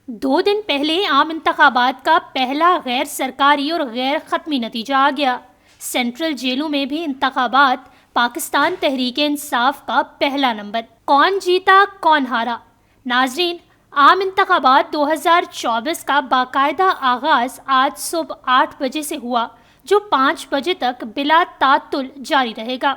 2 دن پہلے عام انتخابات کا پہلا غیر سرکاری اور غیر ختمی نتیجہ آ گیا۔ سینٹرل جیلوں میں بھی انتخابات پاکستان تحریک انصاف کا پہلا نمبر۔ کون جیتا کون ہارا؟ ناظرین، عام انتخابات 2024 کا باقاعدہ آغاز آج صبح 8 بجے سے ہوا، جو 5 بجے تک بلا تعطل جاری رہے گا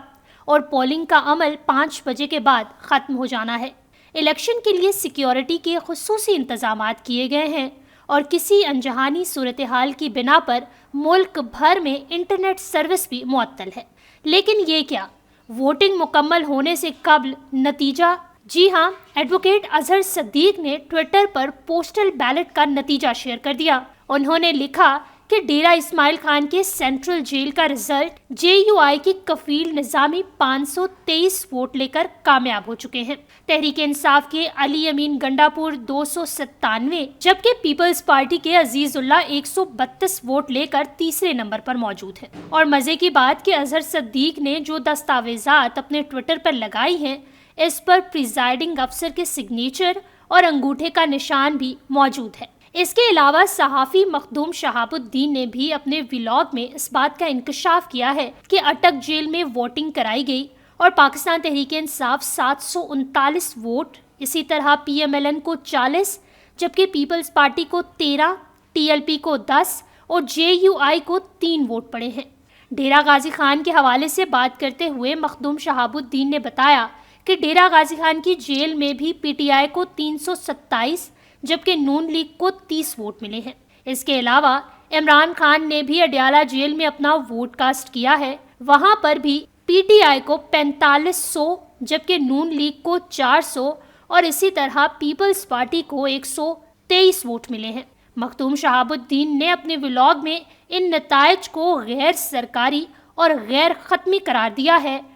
اور پولنگ کا عمل 5 بجے کے بعد ختم ہو جانا ہے۔ الیکشن کے لیے سیکیورٹی کے خصوصی انتظامات کیے گئے ہیں اور کسی انجہانی صورتحال کی بنا پر ملک بھر میں انٹرنیٹ سروس بھی معطل ہے۔ لیکن یہ کیا؟ ووٹنگ مکمل ہونے سے قبل نتیجہ؟ جی ہاں، ایڈوکیٹ اظہر صدیق نے ٹویٹر پر پوسٹل بیلٹ کا نتیجہ شیئر کر دیا۔ انہوں نے لکھا کہ ڈیرہ اسماعیل خان کے سینٹرل جیل کا رزلٹ جے یو آئی کی کفیل نظامی 523 ووٹ لے کر کامیاب ہو چکے ہیں۔ تحریک انصاف کے علی امین گنڈاپور 297، جبکہ پیپلز پارٹی کے عزیز اللہ 132 ووٹ لے کر تیسرے نمبر پر موجود ہیں۔ اور مزے کی بات کہ اظہر صدیق نے جو دستاویزات اپنے ٹویٹر پر لگائی ہیں، اس پر پریزائڈنگ افسر کے سگنیچر اور انگوٹھے کا نشان بھی موجود ہے۔ اس کے علاوہ صحافی مخدوم شہاب الدین نے بھی اپنے ولاگ میں اس بات کا انکشاف کیا ہے کہ اٹک جیل میں ووٹنگ کرائی گئی اور پاکستان تحریک انصاف 739 ووٹ، اسی طرح پی ایم ایل این کو 40، جبکہ پیپلز پارٹی کو 13، ٹی ایل پی کو 10 اور جے یو آئی کو 3 ووٹ پڑے ہیں۔ ڈیرہ غازی خان کے حوالے سے بات کرتے ہوئے مخدوم شہاب الدین نے بتایا کہ ڈیرہ غازی خان کی جیل میں بھی پی ٹی آئی کو 327، جبکہ نون لیگ کو 30 ووٹ ملے ہیں۔ اس کے علاوہ عمران خان نے بھی اڈیالہ جیل میں اپنا ووٹ کاسٹ کیا ہے، وہاں پر بھی پی ٹی آئی کو 4500، جبکہ نون لیگ کو 400 اور اسی طرح پیپلز پارٹی کو 123 ووٹ ملے ہیں۔ مخدوم شہاب الدین نے اپنے ولاگ میں ان نتائج کو غیر سرکاری اور غیر ختمی قرار دیا ہے